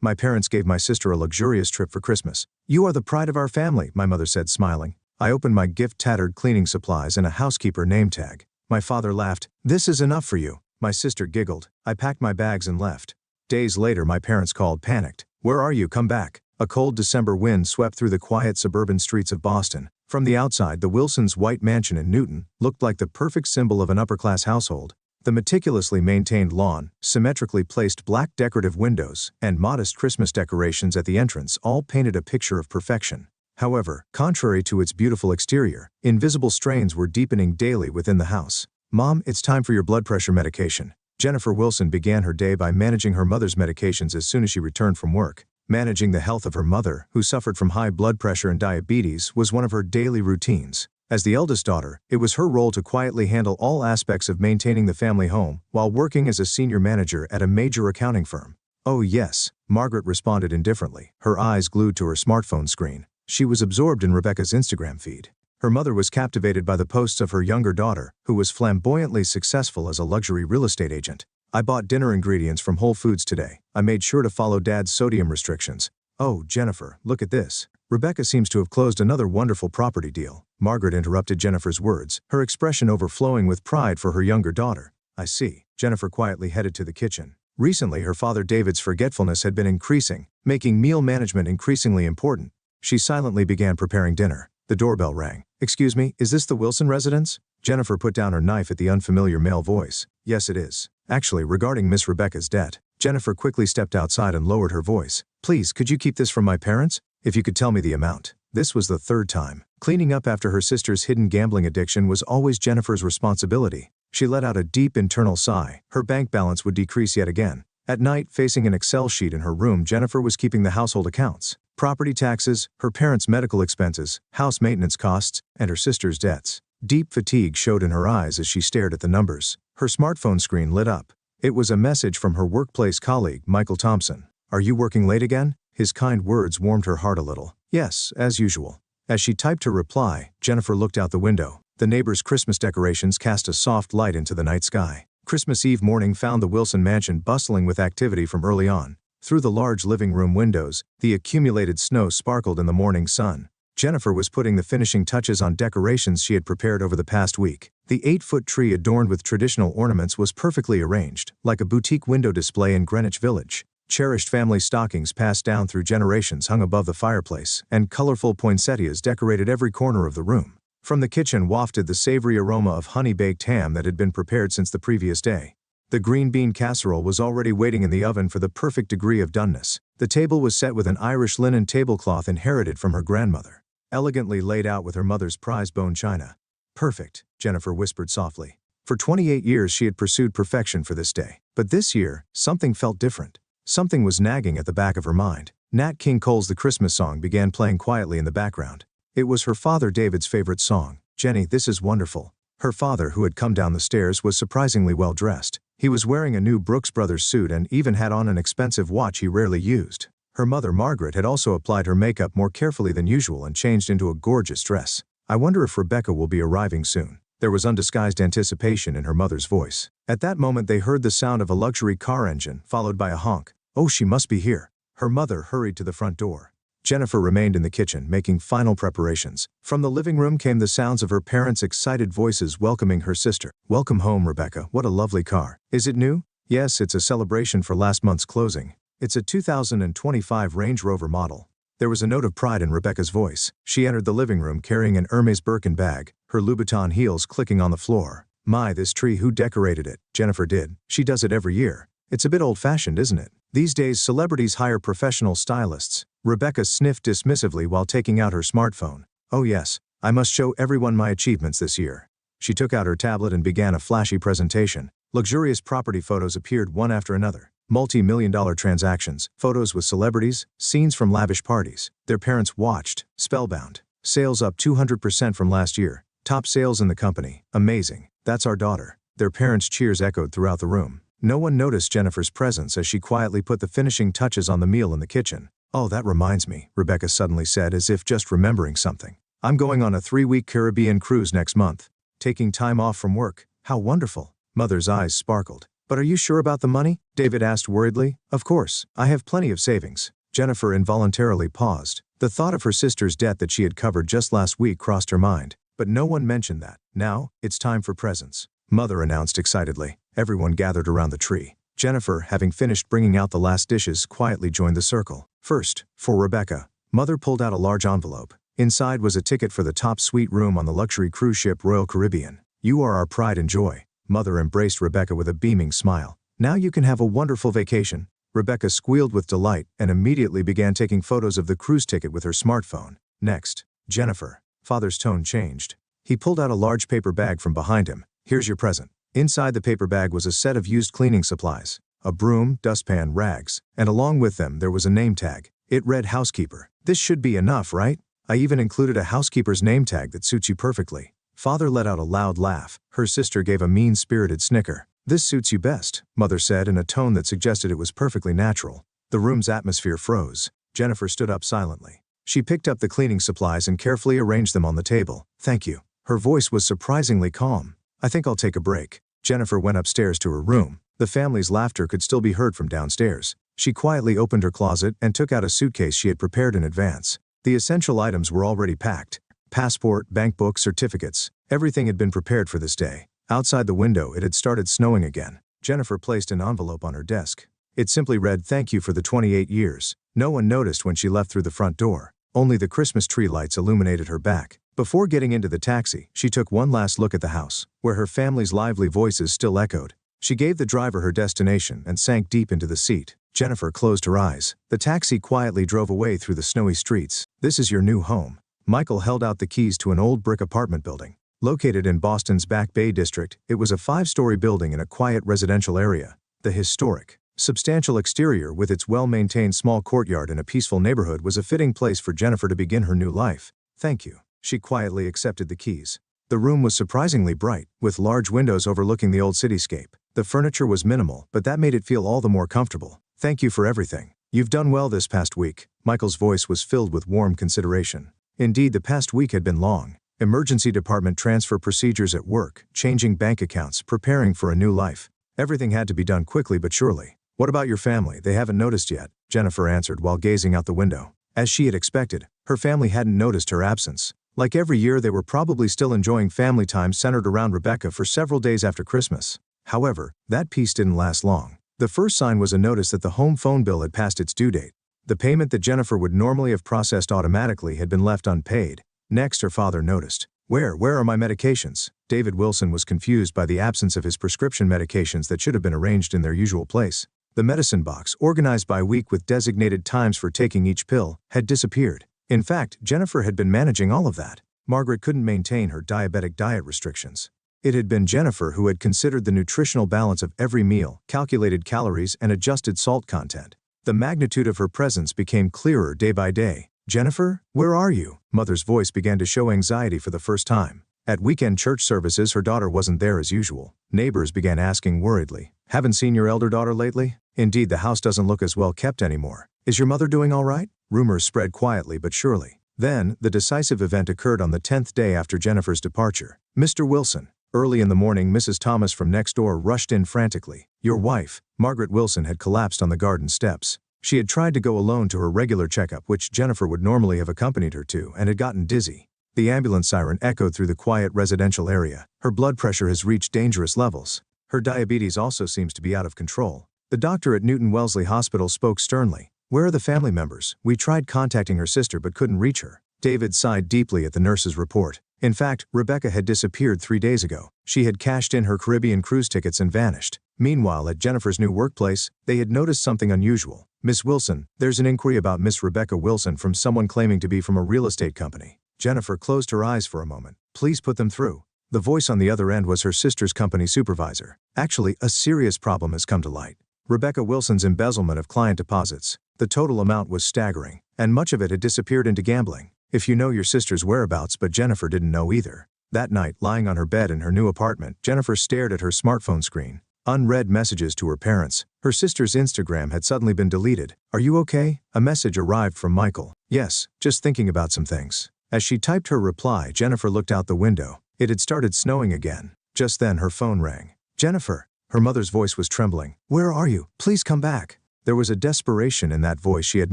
My parents gave my sister a luxurious trip for Christmas. You are the pride of our family, my mother said, smiling. I opened my gift, tattered cleaning supplies and a housekeeper name tag. My father laughed. This is enough for you. My sister giggled. I packed my bags and left. Days later, my parents called, panicked. Where are you? Come back. A cold December wind swept through the quiet suburban streets of Boston. From the outside, the Wilsons' white mansion in Newton looked like the perfect symbol of an upper-class household. The meticulously maintained lawn, symmetrically placed black decorative windows, and modest Christmas decorations at the entrance all painted a picture of perfection. However, contrary to its beautiful exterior, invisible strains were deepening daily within the house. Mom, it's time for your blood pressure medication. Jennifer Wilson began her day by managing her mother's medications as soon as she returned from work. Managing the health of her mother, who suffered from high blood pressure and diabetes, was one of her daily routines. As the eldest daughter, it was her role to quietly handle all aspects of maintaining the family home while working as a senior manager at a major accounting firm. Oh yes, Margaret responded indifferently, her eyes glued to her smartphone screen. She was absorbed in Rebecca's Instagram feed. Her mother was captivated by the posts of her younger daughter, who was flamboyantly successful as a luxury real estate agent. I bought dinner ingredients from Whole Foods today. I made sure to follow Dad's sodium restrictions. Oh, Jennifer, look at this. Rebecca seems to have closed another wonderful property deal. Margaret interrupted Jennifer's words, her expression overflowing with pride for her younger daughter. I see. Jennifer quietly headed to the kitchen. Recently, her father David's forgetfulness had been increasing, making meal management increasingly important. She silently began preparing dinner. The doorbell rang. Excuse me, is this the Wilson residence? Jennifer put down her knife at the unfamiliar male voice. Yes, it is. Actually, regarding Miss Rebecca's debt. Jennifer quickly stepped outside and lowered her voice. Please, could you keep this from my parents? If you could tell me the amount. This was the third time. Cleaning up after her sister's hidden gambling addiction was always Jennifer's responsibility. She let out a deep internal sigh. Her bank balance would decrease yet again. At night, facing an Excel sheet in her room, Jennifer was keeping the household accounts, property taxes, her parents' medical expenses, house maintenance costs, and her sister's debts. Deep fatigue showed in her eyes as she stared at the numbers. Her smartphone screen lit up. It was a message from her workplace colleague, Michael Thompson. Are you working late again? His kind words warmed her heart a little. Yes, as usual. As she typed her reply, Jennifer looked out the window. The neighbor's Christmas decorations cast a soft light into the night sky. Christmas Eve morning found the Wilson mansion bustling with activity from early on. Through the large living room windows, the accumulated snow sparkled in the morning sun. Jennifer was putting the finishing touches on decorations she had prepared over the past week. The 8-foot tree adorned with traditional ornaments was perfectly arranged, like a boutique window display in Greenwich Village. Cherished family stockings passed down through generations hung above the fireplace, and colorful poinsettias decorated every corner of the room. From the kitchen wafted the savory aroma of honey-baked ham that had been prepared since the previous day. The green bean casserole was already waiting in the oven for the perfect degree of doneness. The table was set with an Irish linen tablecloth inherited from her grandmother, elegantly laid out with her mother's prized bone china. Perfect, Jennifer whispered softly. For 28 years she had pursued perfection for this day. But this year, something felt different. Something was nagging at the back of her mind. Nat King Cole's The Christmas Song began playing quietly in the background. It was her father David's favorite song. Jenny, this is wonderful. Her father, who had come down the stairs, was surprisingly well dressed. He was wearing a new Brooks Brothers suit and even had on an expensive watch he rarely used. Her mother Margaret had also applied her makeup more carefully than usual and changed into a gorgeous dress. I wonder if Rebecca will be arriving soon. There was undisguised anticipation in her mother's voice. At that moment they heard the sound of a luxury car engine, followed by a honk. Oh, she must be here. Her mother hurried to the front door. Jennifer remained in the kitchen, making final preparations. From the living room came the sounds of her parents' excited voices welcoming her sister. Welcome home, Rebecca. What a lovely car. Is it new? Yes, it's a celebration for last month's closing. It's a 2025 Range Rover model. There was a note of pride in Rebecca's voice. She entered the living room carrying an Hermes Birkin bag, her Louboutin heels clicking on the floor. My, this tree, who decorated it? Jennifer did. She does it every year. It's a bit old-fashioned, isn't it? These days, celebrities hire professional stylists. Rebecca sniffed dismissively while taking out her smartphone. Oh yes, I must show everyone my achievements this year. She took out her tablet and began a flashy presentation. Luxurious property photos appeared one after another. Multi-million-dollar transactions, photos with celebrities, scenes from lavish parties. Their parents watched, spellbound. Sales up 200% from last year. Top sales in the company. Amazing. That's our daughter. Their parents' cheers echoed throughout the room. No one noticed Jennifer's presence as she quietly put the finishing touches on the meal in the kitchen. Oh, that reminds me, Rebecca suddenly said as if just remembering something. I'm going on a 3-week Caribbean cruise next month. Taking time off from work. How wonderful. Mother's eyes sparkled. But are you sure about the money? David asked worriedly. Of course, I have plenty of savings. Jennifer involuntarily paused. The thought of her sister's debt that she had covered just last week crossed her mind. But no one mentioned that. Now, it's time for presents, Mother announced excitedly. Everyone gathered around the tree. Jennifer, having finished bringing out the last dishes, quietly joined the circle. First, for Rebecca, Mother pulled out a large envelope. Inside was a ticket for the top suite room on the luxury cruise ship Royal Caribbean. You are our pride and joy. Mother embraced Rebecca with a beaming smile. Now you can have a wonderful vacation. Rebecca squealed with delight and immediately began taking photos of the cruise ticket with her smartphone. Next, Jennifer. Father's tone changed. He pulled out a large paper bag from behind him. Here's your present. Inside the paper bag was a set of used cleaning supplies, a broom, dustpan, rags, and along with them there was a name tag. It read housekeeper. This should be enough, right? I even included a housekeeper's name tag that suits you perfectly. Father let out a loud laugh. Her sister gave a mean-spirited snicker. This suits you best, Mother said in a tone that suggested it was perfectly natural. The room's atmosphere froze. Jennifer stood up silently. She picked up the cleaning supplies and carefully arranged them on the table. Thank you. Her voice was surprisingly calm. I think I'll take a break. Jennifer went upstairs to her room. The family's laughter could still be heard from downstairs. She quietly opened her closet and took out a suitcase she had prepared in advance. The essential items were already packed. Passport, bank book, certificates. Everything had been prepared for this day. Outside the window, it had started snowing again. Jennifer placed an envelope on her desk. It simply read, "Thank you for the 28 years." No one noticed when she left through the front door. Only the Christmas tree lights illuminated her back. Before getting into the taxi, she took one last look at the house, where her family's lively voices still echoed. She gave the driver her destination and sank deep into the seat. Jennifer closed her eyes. The taxi quietly drove away through the snowy streets. This is your new home. Michael held out the keys to an old brick apartment building. Located in Boston's Back Bay district, it was a 5-story building in a quiet residential area. The historic, substantial exterior with its well-maintained small courtyard in a peaceful neighborhood was a fitting place for Jennifer to begin her new life. Thank you. She quietly accepted the keys. The room was surprisingly bright, with large windows overlooking the old cityscape. The furniture was minimal, but that made it feel all the more comfortable. Thank you for everything. You've done well this past week. Michael's voice was filled with warm consideration. Indeed, the past week had been long. Emergency department transfer procedures at work, changing bank accounts, preparing for a new life. Everything had to be done quickly but surely. What about your family? They haven't noticed yet, Jennifer answered while gazing out the window. As she had expected, her family hadn't noticed her absence. Like every year, they were probably still enjoying family time centered around Rebecca for several days after Christmas. However, that peace didn't last long. The first sign was a notice that the home phone bill had passed its due date. The payment that Jennifer would normally have processed automatically had been left unpaid. Next, her father noticed. Where are my medications? David Wilson was confused by the absence of his prescription medications that should have been arranged in their usual place. The medicine box, organized by week with designated times for taking each pill, had disappeared. In fact, Jennifer had been managing all of that. Margaret couldn't maintain her diabetic diet restrictions. It had been Jennifer who had considered the nutritional balance of every meal, calculated calories, and adjusted salt content. The magnitude of her presence became clearer day by day. Jennifer, where are you? Mother's voice began to show anxiety for the first time. At weekend church services, her daughter wasn't there as usual. Neighbors began asking worriedly, "Haven't seen your elder daughter lately? Indeed, the house doesn't look as well kept anymore. Is your mother doing all right?" Rumors spread quietly but surely. Then, the decisive event occurred on the 10th day after Jennifer's departure. "Mr. Wilson." Early in the morning, Mrs. Thomas from next door rushed in frantically. Your wife, Margaret Wilson, had collapsed on the garden steps. She had tried to go alone to her regular checkup, which Jennifer would normally have accompanied her to, and had gotten dizzy. The ambulance siren echoed through the quiet residential area. Her blood pressure has reached dangerous levels. Her diabetes also seems to be out of control. The doctor at Newton Wellesley Hospital spoke sternly. "Where are the family members? We tried contacting her sister but couldn't reach her." David sighed deeply at the nurse's report. In fact, Rebecca had disappeared 3 days ago. She had cashed in her Caribbean cruise tickets and vanished. Meanwhile, at Jennifer's new workplace, they had noticed something unusual. "Miss Wilson, there's an inquiry about Miss Rebecca Wilson from someone claiming to be from a real estate company." Jennifer closed her eyes for a moment. "Please put them through." The voice on the other end was her sister's company supervisor. "Actually, a serious problem has come to light. Rebecca Wilson's embezzlement of client deposits. The total amount was staggering, and much of it had disappeared into gambling. If you know your sister's whereabouts," but Jennifer didn't know either. That night, lying on her bed in her new apartment, Jennifer stared at her smartphone screen. Unread messages to her parents. Her sister's Instagram had suddenly been deleted. "Are you okay?" A message arrived from Michael. "Yes, just thinking about some things." As she typed her reply, Jennifer looked out the window. It had started snowing again. Just then her phone rang. "Jennifer." Her mother's voice was trembling. "Where are you? Please come back." There was a desperation in that voice she had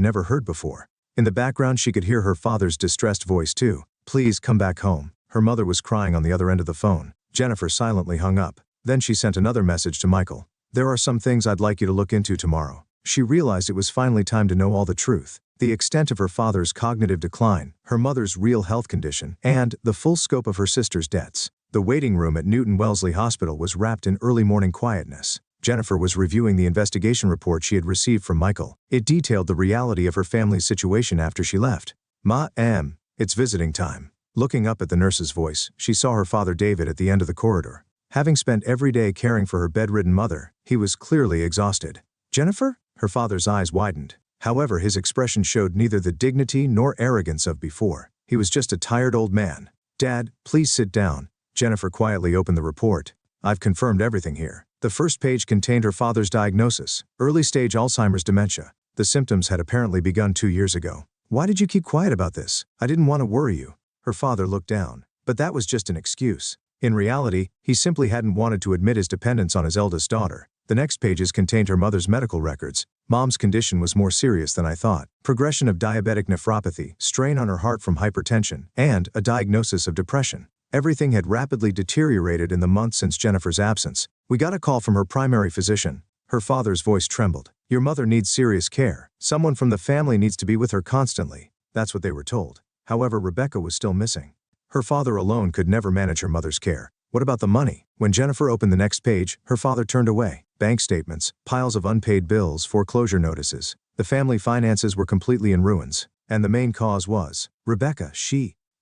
never heard before. In the background she could hear her father's distressed voice too. "Please come back home." Her mother was crying on the other end of the phone. Jennifer silently hung up. Then she sent another message to Michael. "There are some things I'd like you to look into tomorrow." She realized it was finally time to know all the truth. The extent of her father's cognitive decline, her mother's real health condition, and the full scope of her sister's debts. The waiting room at Newton Wellesley Hospital was wrapped in early morning quietness. Jennifer was reviewing the investigation report she had received from Michael. It detailed the reality of her family's situation after she left. "Ma'am, it's visiting time." Looking up at the nurse's voice, she saw her father David at the end of the corridor. Having spent every day caring for her bedridden mother, he was clearly exhausted. "Jennifer?" Her father's eyes widened. However, his expression showed neither the dignity nor arrogance of before. He was just a tired old man. "Dad, please sit down." Jennifer quietly opened the report. "I've confirmed everything here." The first page contained her father's diagnosis, early-stage Alzheimer's dementia. The symptoms had apparently begun 2 years ago. "Why did you keep quiet about this? I didn't want to worry you." Her father looked down. But that was just an excuse. In reality, he simply hadn't wanted to admit his dependence on his eldest daughter. The next pages contained her mother's medical records. "Mom's condition was more serious than I thought. Progression of diabetic nephropathy, strain on her heart from hypertension, and a diagnosis of depression. Everything had rapidly deteriorated in the months since Jennifer's absence. We got a call from her primary physician." Her father's voice trembled. "Your mother needs serious care. Someone from the family needs to be with her constantly." That's what they were told. However, Rebecca was still missing. Her father alone could never manage her mother's care. What about the money? When Jennifer opened the next page, her father turned away. Bank statements, piles of unpaid bills, foreclosure notices. The family finances were completely in ruins. And the main cause was Rebecca.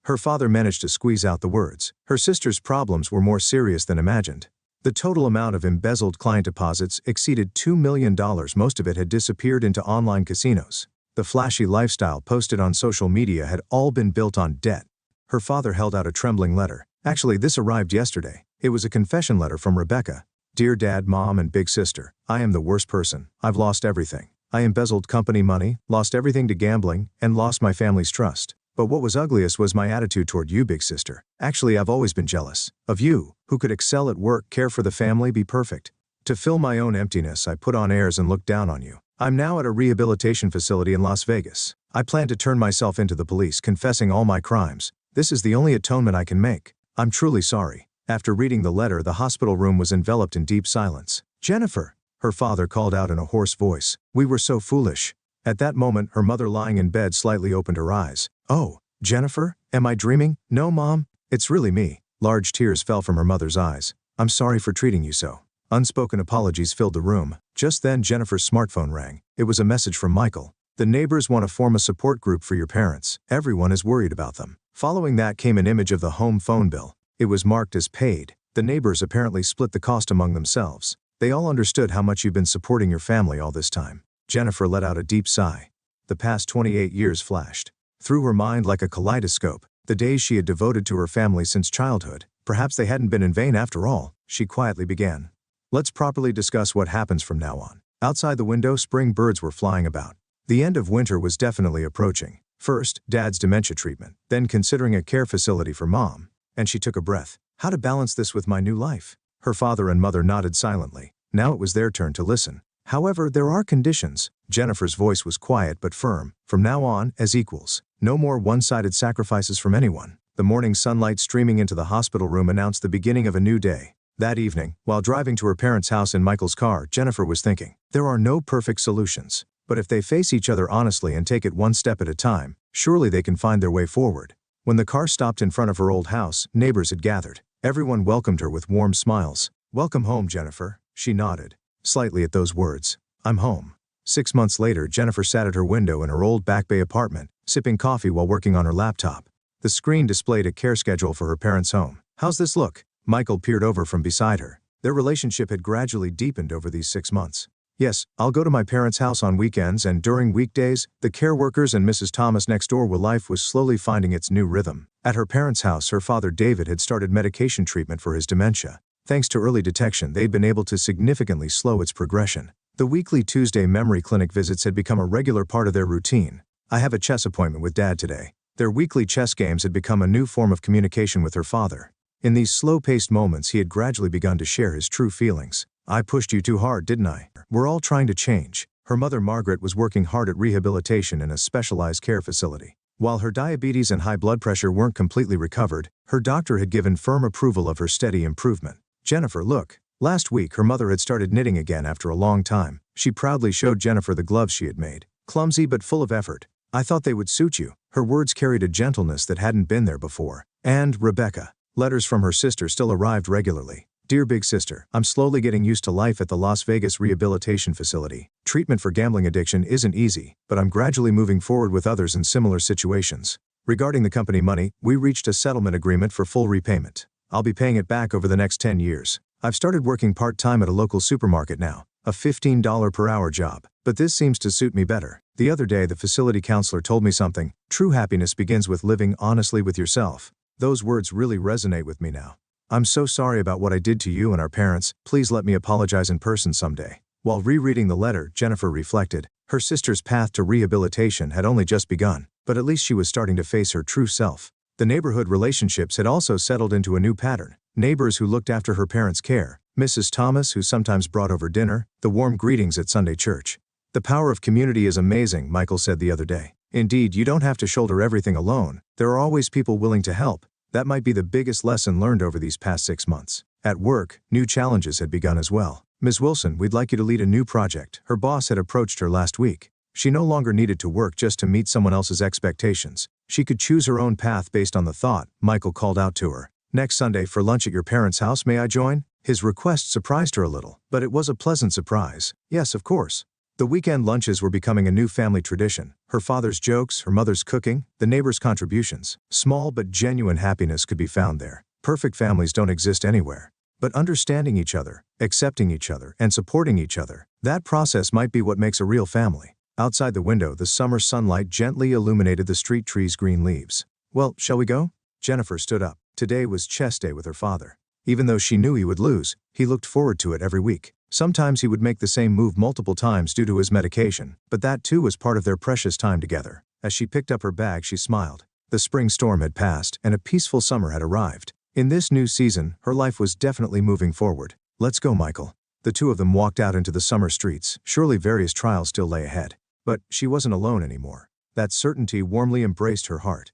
Her father managed to squeeze out the words. Her sister's problems were more serious than imagined. The total amount of embezzled client deposits exceeded $2 million. Most of it had disappeared into online casinos. The flashy lifestyle posted on social media had all been built on debt. Her father held out a trembling letter. "Actually, this arrived yesterday. It was a confession letter from Rebecca. Dear Dad, Mom, and Big Sister, I am the worst person. I've lost everything. I embezzled company money, lost everything to gambling, and lost my family's trust. But what was ugliest was my attitude toward you, Big Sister. Actually, I've always been jealous of you, who could excel at work, care for the family, be perfect. To fill my own emptiness, I put on airs and looked down on you. I'm now at a rehabilitation facility in Las Vegas. I plan to turn myself into the police, confessing all my crimes. This is the only atonement I can make. I'm truly sorry." After reading the letter, the hospital room was enveloped in deep silence. "Jennifer!" her father called out in a hoarse voice. "We were so foolish." At that moment, her mother lying in bed slightly opened her eyes. "Oh, Jennifer? Am I dreaming?" "No, Mom. It's really me." Large tears fell from her mother's eyes. "I'm sorry for treating you so." Unspoken apologies filled the room. Just then, Jennifer's smartphone rang. It was a message from Michael. "The neighbors want to form a support group for your parents. Everyone is worried about them." Following that came an image of the home phone bill. It was marked as paid. The neighbors apparently split the cost among themselves. They all understood how much you've been supporting your family all this time. Jennifer let out a deep sigh. The past 28 years flashed through her mind like a kaleidoscope. The days she had devoted to her family since childhood. Perhaps they hadn't been in vain after all. She quietly began. "Let's properly discuss what happens from now on." Outside the window, spring birds were flying about. The end of winter was definitely approaching. First, Dad's dementia treatment, then considering a care facility for Mom. And she took a breath. How to balance this with my new life? Her father and mother nodded silently. Now it was their turn to listen. "However, there are conditions." Jennifer's voice was quiet but firm. "From now on, as equals. No more one-sided sacrifices from anyone." The morning sunlight streaming into the hospital room announced the beginning of a new day. That evening, while driving to her parents' house in Michael's car, Jennifer was thinking, there are no perfect solutions. But if they face each other honestly and take it one step at a time, surely they can find their way forward. When the car stopped in front of her old house, neighbors had gathered. Everyone welcomed her with warm smiles. "Welcome home, Jennifer." She nodded slightly at those words. "I'm home." 6 months later, Jennifer sat at her window in her old Back Bay apartment, sipping coffee while working on her laptop. The screen displayed a care schedule for her parents' home. "How's this look?" Michael peered over from beside her. Their relationship had gradually deepened over these 6 months. "Yes, I'll go to my parents' house on weekends and during weekdays." The care workers and Mrs. Thomas next door. Life was slowly finding its new rhythm. At her parents' house, her father David had started medication treatment for his dementia. Thanks to early detection, they'd been able to significantly slow its progression. The weekly Tuesday memory clinic visits had become a regular part of their routine. "I have a chess appointment with Dad today." Their weekly chess games had become a new form of communication with her father. In these slow-paced moments, he had gradually begun to share his true feelings. I pushed you too hard, didn't I? We're all trying to change. Her mother Margaret was working hard at rehabilitation in a specialized care facility. While her diabetes and high blood pressure weren't completely recovered, her doctor had given firm approval of her steady improvement. Jennifer, look. Last week her mother had started knitting again after a long time. She proudly showed Jennifer the gloves she had made. Clumsy but full of effort. I thought they would suit you. Her words carried a gentleness that hadn't been there before. And Rebecca. Letters from her sister still arrived regularly. Dear Big Sister, I'm slowly getting used to life at the Las Vegas Rehabilitation Facility. Treatment for gambling addiction isn't easy, but I'm gradually moving forward with others in similar situations. Regarding the company money, we reached a settlement agreement for full repayment. I'll be paying it back over the next 10 years. I've started working part-time at a local supermarket now, a $15 per hour job, but this seems to suit me better. The other day the facility counselor told me something. True happiness begins with living honestly with yourself. Those words really resonate with me now. I'm so sorry about what I did to you and our parents. Please let me apologize in person someday. While rereading the letter, Jennifer reflected. Her sister's path to rehabilitation had only just begun, but at least she was starting to face her true self. The neighborhood relationships had also settled into a new pattern. Neighbors who looked after her parents' care, Mrs. Thomas who sometimes brought over dinner, the warm greetings at Sunday church. The power of community is amazing, Michael said the other day. Indeed, you don't have to shoulder everything alone. There are always people willing to help. That might be the biggest lesson learned over these past 6 months. At work, new challenges had begun as well. Ms. Wilson, we'd like you to lead a new project. Her boss had approached her last week. She no longer needed to work just to meet someone else's expectations. She could choose her own path based on the thought. Michael called out to her. Next Sunday for lunch at your parents' house, may I join? His request surprised her a little, but it was a pleasant surprise. Yes, of course. The weekend lunches were becoming a new family tradition. Her father's jokes, her mother's cooking, the neighbors' contributions. Small but genuine happiness could be found there. Perfect families don't exist anywhere. But understanding each other, accepting each other, and supporting each other, that process might be what makes a real family. Outside the window, the summer sunlight gently illuminated the street trees' green leaves. Well, shall we go? Jennifer stood up. Today was chess day with her father. Even though she knew he would lose, he looked forward to it every week. Sometimes he would make the same move multiple times due to his medication, but that too was part of their precious time together. As she picked up her bag, she smiled. The spring storm had passed, and a peaceful summer had arrived. In this new season, her life was definitely moving forward. Let's go, Michael. The two of them walked out into the summer streets. Surely various trials still lay ahead. But she wasn't alone anymore. That certainty warmly embraced her heart.